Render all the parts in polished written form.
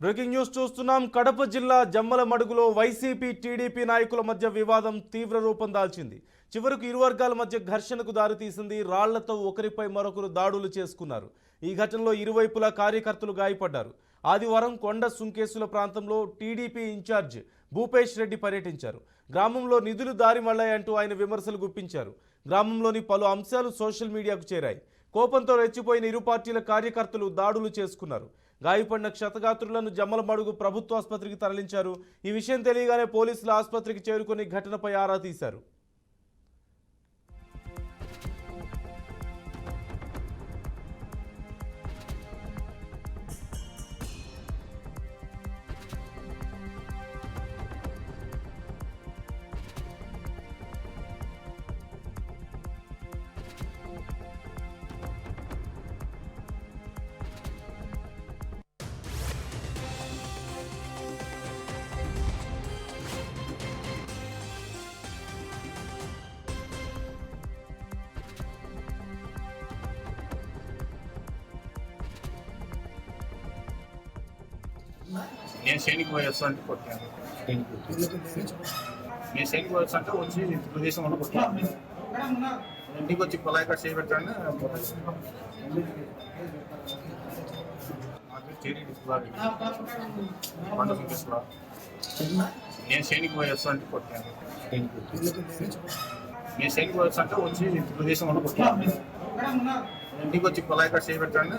Breaking news చూస్తున్నాం. కడప జిల్లా జమ్మలమడుగులో YCP TDP నాయకుల మధ్య వివాదం తీవ్ర రూపం దాల్చింది. చివరకు ఇరు వర్గాల మధ్య ఘర్షణకు దారితీసింది. రాళ్లతో ఒకరిపై మరొకరు దాడులు చేసుకున్నారు. ఈ ఘటనలో ఇరువైపులా కార్యకర్తలు గాయపడ్డారు. ఆదివారం కొండ సుంకేసుల ప్రాంతంలో టీడీపీ ఇన్ఛార్జ్ భూపేష్ రెడ్డి పర్యటించారు. గ్రామంలో నిధులు దారి మళ్లాయంటూ ఆయన విమర్శలు గుప్పించారు. గ్రామంలోని పలు అంశాలు సోషల్ మీడియాకు చేరాయి. కోపంతో రెచ్చిపోయిన ఇరు పార్టీల కార్యకర్తలు దాడులు చేసుకున్నారు. గాయపడిన క్షతగాత్రులను జమ్మలమడుగు ప్రభుత్వ ఆసుపత్రికి తరలించారు. ఈ విషయం తెలియగానే పోలీసులు ఆసుపత్రికి చేరుకుని ఘటనపై ఆరా తీశారు. నేను శనికి పోయేస్తా అంటే కొట్టాను. నేను శనికి పోయేస్తా అంటే వచ్చి ప్రదేశం వల్ల కొట్టాను. ఇంటికి వచ్చి పొలాయి కట్ చేయబెట్టాను. నేను శనికి పోయేస్తా అంటే కొట్టాను. నేను శనికి పోయేస్తా అంటే వచ్చి ప్రదేశం వల్ల కొట్టాను. ఇంటికి వచ్చి పొలాయి కట్ చేయబెట్టాను.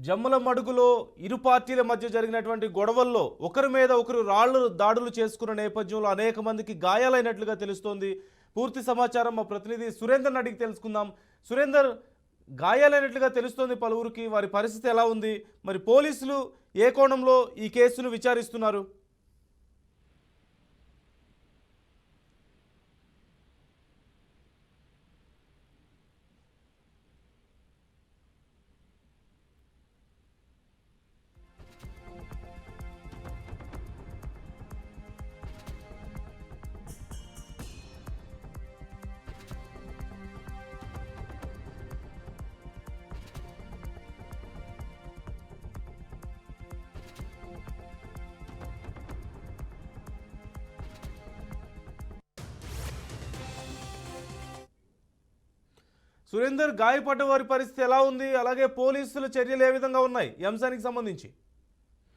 జమ్మలమడుగులో ఇరు పార్టీల మధ్య జరిగినటువంటి గొడవల్లో ఒకరి మీద ఒకరు దాడులు చేసుకున్న నేపథ్యంలో అనేక మందికి గాయాలైనట్లుగా తెలుస్తోంది. పూర్తి సమాచారం మా ప్రతినిధి సురేందర్ అడిగి తెలుసుకుందాం. సురేందర్, గాయాలైనట్లుగా తెలుస్తోంది పలువురికి. వారి పరిస్థితి ఎలా ఉంది? మరి పోలీసులు ఏ కోణంలో ఈ కేసును విచారిస్తున్నారు? సురేందర్, గాయపడ్డ వారి పరిస్థితి ఎలా ఉంది? అలాగే పోలీసుల చర్యలు ఏ విధంగా ఉన్నాయి ఈ అంశానికి సంబంధించి?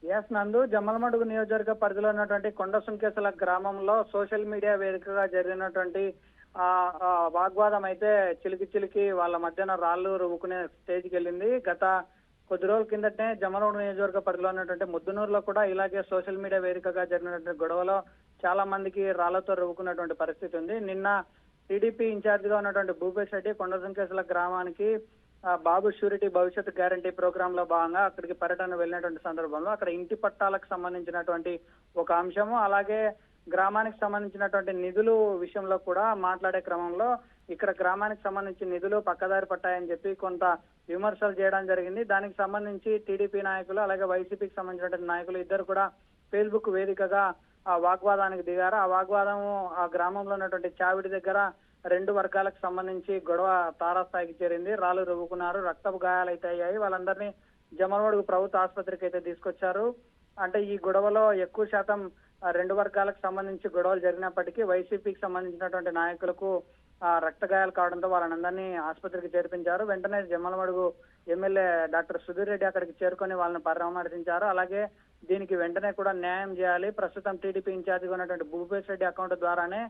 ఎస్ నందు, జమ్మలమడుగు నియోజకవర్గ పరిధిలో ఉన్నటువంటి కొండ సుంకేసల గ్రామంలో సోషల్ మీడియా వేదికగా జరిగినటువంటి వాగ్వాదం అయితే చిలికి వాళ్ళ మధ్యన రాళ్లు రువ్వుకునే స్టేజ్కి వెళ్ళింది. గత కొద్ది రోజుల కిందటే జమ్మలమడుగు నియోజకవర్గ పరిధిలో ఉన్నటువంటి ముద్దునూరులో కూడా ఇలాగే సోషల్ మీడియా వేదికగా జరిగినటువంటి గొడవలో చాలా మందికి రాళ్లతో రువ్వుకున్నటువంటి పరిస్థితి ఉంది. నిన్న టీడీపీ ఇన్ఛార్జ్ గా ఉన్నటువంటి భూపేష్ రెడ్డి కొండ సుంకేసల గ్రామానికి బాబు షూరిటీ భవిష్యత్ గ్యారంటీ ప్రోగ్రామ్ లో భాగంగా అక్కడికి పర్యటన వెళ్ళినటువంటి సందర్భంలో అక్కడ ఇంటి పట్టాలకు సంబంధించినటువంటి ఒక అంశము, అలాగే గ్రామానికి సంబంధించినటువంటి నిధులు విషయంలో కూడా మాట్లాడే క్రమంలో ఇక్కడ గ్రామానికి సంబంధించి నిధులు పక్కదారి పట్టాయని చెప్పి కొంత విమర్శలు చేయడం జరిగింది. దానికి సంబంధించి టీడీపీ నాయకులు అలాగే వైసీపీకి సంబంధించినటువంటి నాయకులు ఇద్దరు కూడా ఫేస్బుక్ వేదికగా ఆ వాగ్వాదానికి దిగారు. ఆ వాగ్వాదము ఆ గ్రామంలో ఉన్నటువంటి చావిడి దగ్గర రెండు వర్గాలకు సంబంధించి గొడవ తారాస్థాయికి చేరింది. రాళ్లు రువ్వుకున్నారు, రక్తపు గాయాలు అయితే అయ్యాయి. వాళ్ళందరినీ జమ్మలమడుగు ప్రభుత్వ ఆసుపత్రికి అయితే తీసుకొచ్చారు. అంటే ఈ గొడవలో ఎక్కువ శాతం రెండు వర్గాలకు సంబంధించి గొడవలు జరిగినప్పటికీ వైసీపీకి సంబంధించినటువంటి నాయకులకు రక్త గాయాలు కావడంతో వాళ్ళందరినీ ఆసుపత్రికి చేర్పించారు. వెంటనే జమ్మలమడుగు ఎమ్మెల్యే డాక్టర్ సుధీర్ రెడ్డి అక్కడికి చేరుకొని వాళ్ళని పరామర్శించారు. అలాగే దీనికి వెంటనే కూడా న్యాయం చేయాలి, ప్రస్తుతం టీడీపీ ఇన్ఛార్జిగా ఉన్నటువంటి భూపేష్ రెడ్డి అకౌంట్ ద్వారానే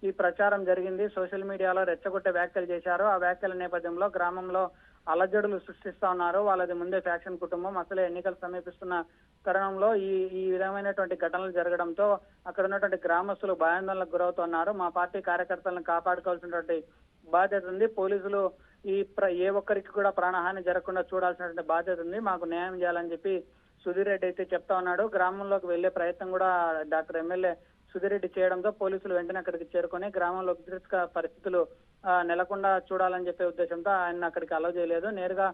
ఈ ప్రచారం జరిగింది, సోషల్ మీడియాలో రెచ్చగొట్టే వ్యాఖ్యలు చేశారు. ఆ వ్యాఖ్యల నేపథ్యంలో గ్రామంలో అలజడులు సృష్టిస్తా ఉన్నారు. వాళ్ళది ముందే ఫ్యాక్షన్ కుటుంబం, అసలే ఎన్నికలు సమీపిస్తున్న తరుణంలో ఈ విధమైనటువంటి ఘటనలు జరగడంతో అక్కడ ఉన్నటువంటి గ్రామస్తులు భయాందోళనకు గురవుతున్నారు. మా పార్టీ కార్యకర్తలను కాపాడుకోవాల్సినటువంటి బాధ్యత ఉంది. పోలీసులు ఏ ఒక్కరికి కూడా ప్రాణహాని జరగకుండా చూడాల్సినటువంటి బాధ్యత ఉంది. మాకు న్యాయం చేయాలని చెప్పి సుధీర్ రెడ్డి అయితే చెప్తా ఉన్నాడు. గ్రామంలోకి వెళ్లే ప్రయత్నం కూడా డాక్టర్ ఎమ్మెల్యే సుధీర్ రెడ్డి చేయడంతో పోలీసులు వెంటనే అక్కడికి చేరుకొని గ్రామంలో ఉద్రిక్త పరిస్థితులు నెలకొండా చూడాలని చెప్పే ఉద్దేశంతో ఆయన అక్కడికి అలౌ చేయలేదు. నేరుగా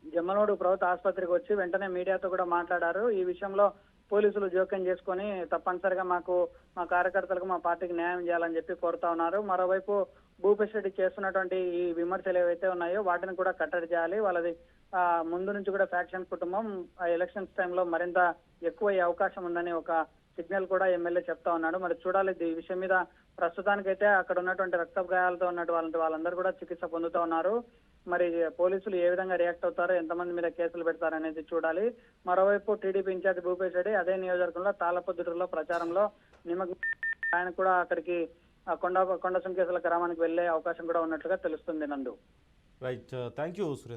జమ్మలమడుగు ప్రభుత్వ ఆసుపత్రికి వచ్చి వెంటనే మీడియాతో కూడా మాట్లాడారు. ఈ విషయంలో పోలీసులు జోక్యం చేసుకొని తప్పనిసరిగా మా కార్యకర్తలకు మా పార్టీకి న్యాయం చేయాలని చెప్పి కోరుతా ఉన్నారు. మరోవైపు భూపేష్ రెడ్డి చేస్తున్నటువంటి ఈ విమర్శలు ఏవైతే ఉన్నాయో వాటిని కూడా కట్టడి చేయాలి. వాళ్ళది ముందు నుంచి కూడా ఫ్యాక్షన్ కుటుంబం ఎలక్షన్స్ టైంలో మరింత ఎక్కువ అయ్యే అవకాశం ఉందని ఒక సిగ్నల్ కూడా ఎమ్మెల్యే చెప్తా ఉన్నాడు. మరి చూడాలి ఈ విషయం మీద. ప్రస్తుతానికైతే అక్కడ ఉన్నటువంటి రక్త గాయాలతో ఉన్నటువంటి వాళ్ళందరూ కూడా చికిత్స పొందుతూ ఉన్నారు. మరి పోలీసులు ఏ విధంగా రియాక్ట్ అవుతారో, ఎంతమంది మీద కేసులు పెడతారు అనేది చూడాలి. మరోవైపు టీడీపీ ఇన్ఛార్జ్ భూపేష్ రెడ్డి అదే నియోజకవర్గంలో తాళపొద్దుటూరులో ప్రచారంలో నిమగ్నం. ఆయన కూడా అక్కడికి కొండ సుంకేశ్వర గ్రామానికి వెళ్లే అవకాశం కూడా ఉన్నట్లుగా తెలుస్తుంది నందు. Right, thank you Surendra.